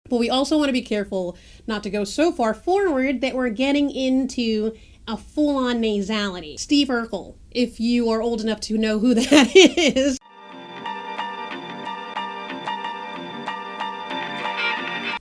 But we also want to be careful not to go so far forward that we're getting into a full-on nasality. Steve Urkel, if you are old enough to know who that is.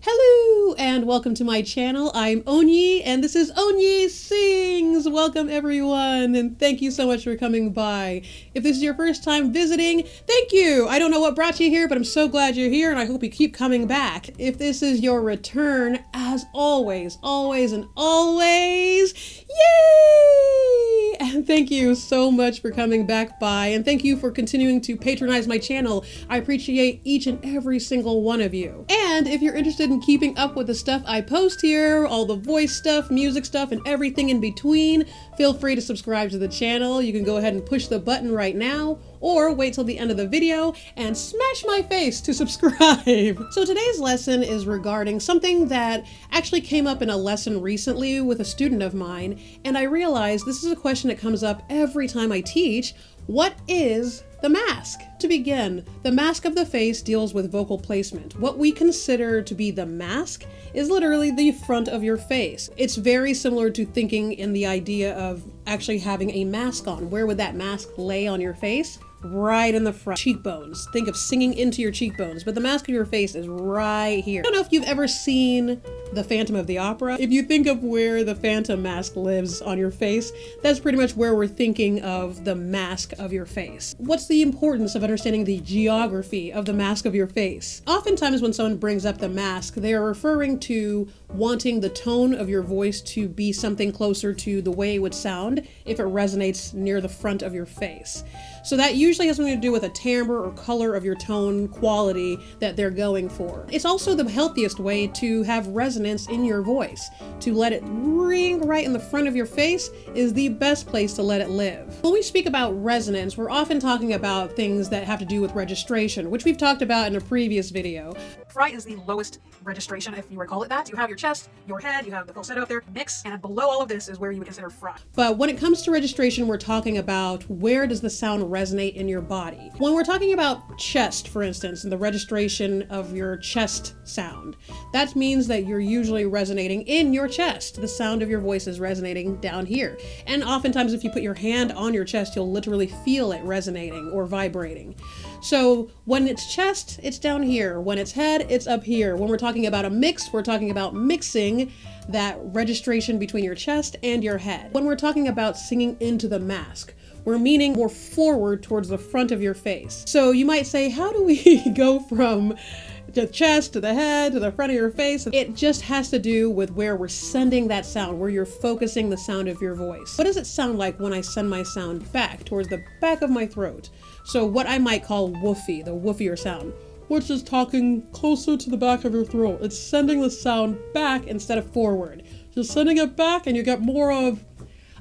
Hello and welcome to my channel. I'm Onyie and this is Onyie Sings. Welcome everyone and thank you so much for coming by. If this is your first time visiting, thank you. I don't know what brought you here, but I'm so glad you're here and I hope you keep coming back. If this is your return, as always, always and always, yay! And thank you so much for coming back by and thank you for continuing to patronize my channel. I appreciate each and every single one of you. And if you're interested in keeping up with the stuff I post here, all the voice stuff, music stuff, and everything in between, feel free to subscribe to the channel. You can go ahead and push the button right now, or wait till the end of the video and smash my face to subscribe. So today's lesson is regarding something that actually came up in a lesson recently with a student of mine, and I realized this is a question that comes up every time I teach. What is the mask? To begin, the mask of the face deals with vocal placement. What we consider to be the mask is literally the front of your face. It's very similar to thinking in the idea of actually having a mask on. Where would that mask lay on your face? Right in the front. Cheekbones. Think of singing into your cheekbones, but the mask of your face is right here. I don't know if you've ever seen The Phantom of the Opera. If you think of where the phantom mask lives on your face, that's pretty much where we're thinking of the mask of your face. What's the importance of understanding the geography of the mask of your face? Oftentimes when someone brings up the mask, they are referring to wanting the tone of your voice to be something closer to the way it would sound if it resonates near the front of your face. So that usually has something to do with a timbre or color of your tone quality that they're going for. It's also the healthiest way to have resonance in your voice. To let it ring right in the front of your face is the best place to let it live. When we speak about resonance, we're often talking about things that have to do with registration, which we've talked about in a previous video. Right is the lowest registration, if you recall it that. You have your chest, your head, you have the falsetto up there, mix, and below all of this is where you would consider front. But when it comes to registration, we're talking about where does the sound resonate in your body. When we're talking about chest, for instance, and the registration of your chest sound, that means that you're usually resonating in your chest. The sound of your voice is resonating down here. And oftentimes if you put your hand on your chest, you'll literally feel it resonating or vibrating. So when it's chest, it's down here. When it's head, it's up here. When we're talking about a mix, we're talking about mixing that registration between your chest and your head. When we're talking about singing into the mask, we're meaning more forward towards the front of your face. So you might say, how do we go from the chest to the head to the front of your face? It just has to do with where we're sending that sound, where you're focusing the sound of your voice. What does it sound like when I send my sound back towards the back of my throat? So what I might call woofy, the woofier sound, which is talking closer to the back of your throat. It's sending the sound back instead of forward. Just sending it back and you get more of,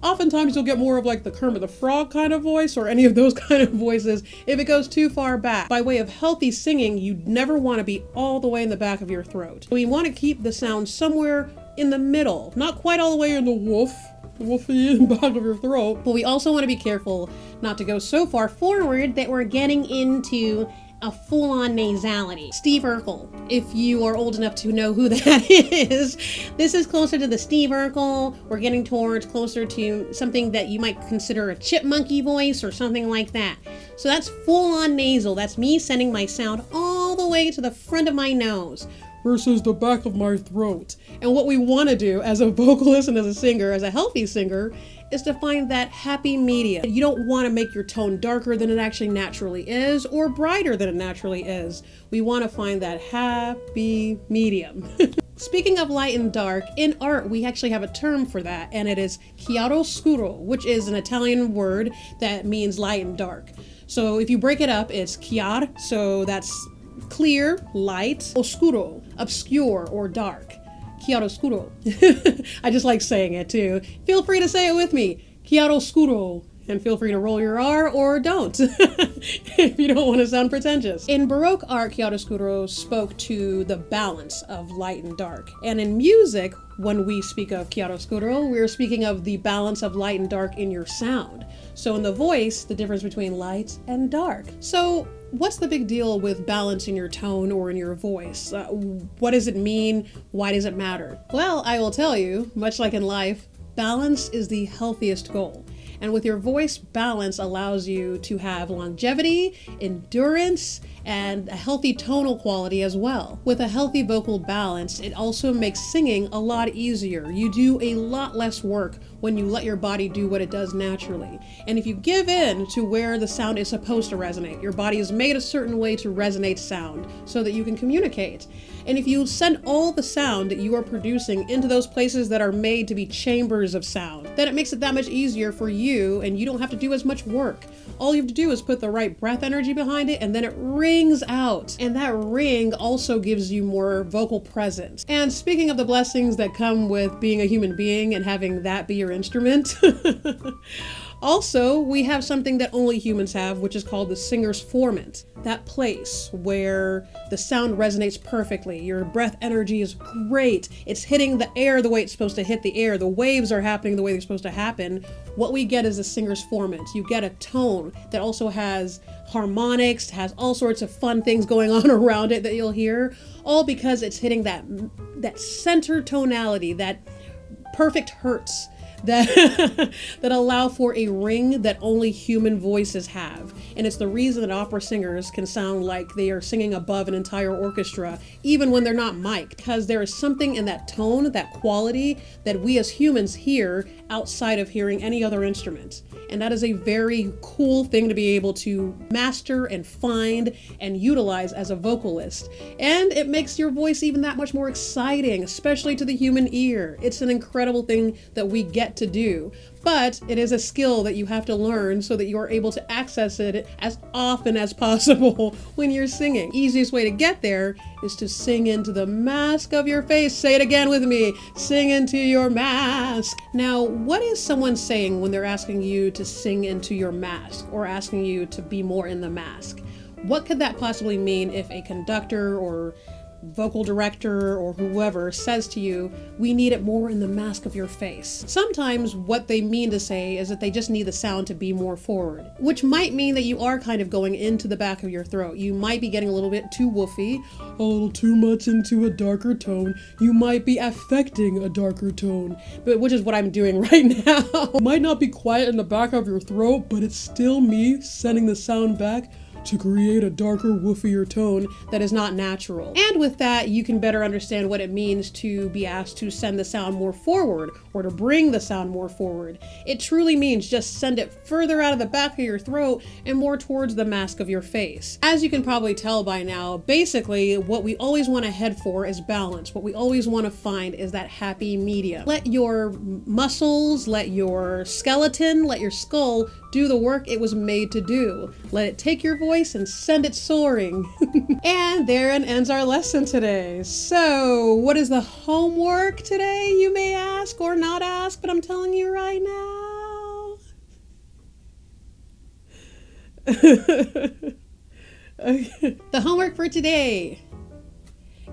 oftentimes you'll get more of like the Kermit the Frog kind of voice or any of those kind of voices if it goes too far back. By way of healthy singing, you never want to be all the way in the back of your throat. We want to keep the sound somewhere in the middle, not quite all the way in the woofy in the back of your throat. But we also want to be careful not to go so far forward that we're getting into a full-on nasality. Steve Urkel, if you are old enough to know who that is. This is closer to the Steve Urkel. We're getting towards closer to something that you might consider a chipmunky voice or something like that. So that's full-on nasal. That's me sending my sound all the way to the front of my nose versus the back of my throat. And what we want to do as a vocalist and as a singer, as a healthy singer, is to find that happy medium. You don't want to make your tone darker than it actually naturally is or brighter than it naturally is. We want to find that happy medium. Speaking of light and dark, in art we actually have a term for that, and it is chiaroscuro, which is an Italian word that means light and dark. So if you break it up, it's chiar, so that's clear, light, oscuro, obscure or dark. Chiaroscuro. I just like saying it too. Feel free to say it with me. Chiaroscuro. And feel free to roll your R or don't if you don't want to sound pretentious. In Baroque art, chiaroscuro spoke to the balance of light and dark. And in music, when we speak of chiaroscuro, we're speaking of the balance of light and dark in your sound. So in the voice, the difference between light and dark. So what's the big deal with balance in your tone or in your voice? What does it mean? Why does it matter? Well, I will tell you, much like in life, balance is the healthiest goal. And with your voice, balance allows you to have longevity, endurance, and a healthy tonal quality as well. With a healthy vocal balance, it also makes singing a lot easier. You do a lot less work when you let your body do what it does naturally. And if you give in to where the sound is supposed to resonate, your body is made a certain way to resonate sound so that you can communicate. And if you send all the sound that you are producing into those places that are made to be chambers of sound, then it makes it that much easier for you, and you don't have to do as much work. All you have to do is put the right breath energy behind it, and then it rings out. And that ring also gives you more vocal presence. And speaking of the blessings that come with being a human being and having that be your instrument, also, we have something that only humans have, which is called the singer's formant. That place where the sound resonates perfectly. Your breath energy is great. It's hitting the air the way it's supposed to hit the air. The waves are happening the way they're supposed to happen. What we get is a singer's formant. You get a tone that also has harmonics, has all sorts of fun things going on around it that you'll hear, all because it's hitting that center tonality, that perfect hertz that that allow for a ring that only human voices have. And it's the reason that opera singers can sound like they are singing above an entire orchestra, even when they're not mic'd, because there is something in that tone, that quality, that we as humans hear outside of hearing any other instrument. And that is a very cool thing to be able to master and find and utilize as a vocalist. And it makes your voice even that much more exciting, especially to the human ear. It's an incredible thing that we get to do. But it is a skill that you have to learn so that you are able to access it as often as possible when you're singing. Easiest way to get there is to sing into the mask of your face. Say it again with me. Sing into your mask. Now, what is someone saying when they're asking you to sing into your mask or asking you to be more in the mask? What could that possibly mean if a conductor or vocal director or whoever says to you, we need it more in the mask of your face? Sometimes what they mean to say is that they just need the sound to be more forward, which might mean that you are kind of going into the back of your throat. You might be getting a little bit too woofy, a little too much into a darker tone. You might be affecting a darker tone, but which is what I'm doing right now. It might not be quiet in the back of your throat, but it's still me sending the sound back to create a darker, woofier tone that is not natural. And with that, you can better understand what it means to be asked to send the sound more forward or to bring the sound more forward. It truly means just send it further out of the back of your throat and more towards the mask of your face. As you can probably tell by now, basically what we always want to head for is balance. What we always want to find is that happy medium. Let your muscles, let your skeleton, let your skull do the work it was made to do. Let it take your voice and send it soaring. And therein ends our lesson today. So, what is the homework today, you may ask or not ask, but I'm telling you right now. Okay. The homework for today: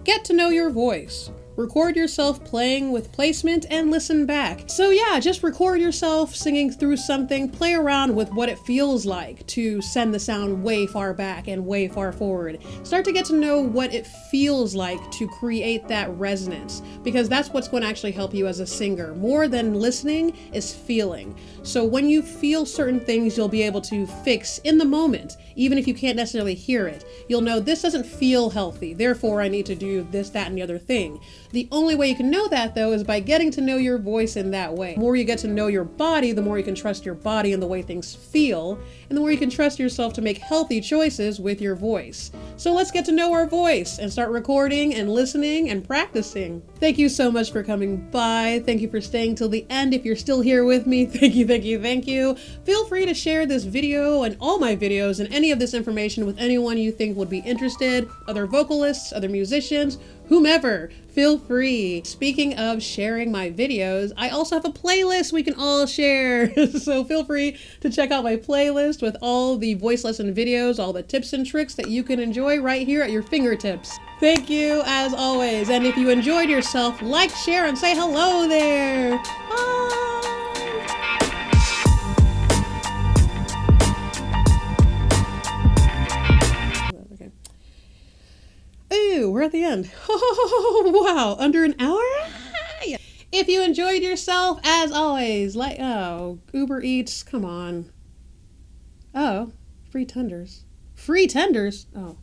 get to know your voice. Record yourself playing with placement and listen back. So yeah, just record yourself singing through something, play around with what it feels like to send the sound way far back and way far forward. Start to get to know what it feels like to create that resonance, because that's what's going to actually help you as a singer. More than listening is feeling. So when you feel certain things, you'll be able to fix in the moment, even if you can't necessarily hear it. You'll know this doesn't feel healthy, therefore I need to do this, that, and the other thing. The only way you can know that, though, is by getting to know your voice in that way. The more you get to know your body, the more you can trust your body and the way things feel, and the more you can trust yourself to make healthy choices with your voice. So let's get to know our voice and start recording and listening and practicing. Thank you so much for coming by. Thank you for staying till the end. If you're still here with me, thank you, thank you, thank you. Feel free to share this video and all my videos and any of this information with anyone you think would be interested, other vocalists, other musicians, whomever. Feel free. Speaking of sharing my videos, I also have a playlist we can all share. So feel free to check out my playlist with all the voice lesson videos, all the tips and tricks that you can enjoy right here at your fingertips. Thank you as always. And if you enjoyed yourself, like, share, and say hello there. Bye. at the end. Oh, wow, under an hour? If you enjoyed yourself, as always, Uber Eats, come on. Oh, free tenders. Free tenders? Oh.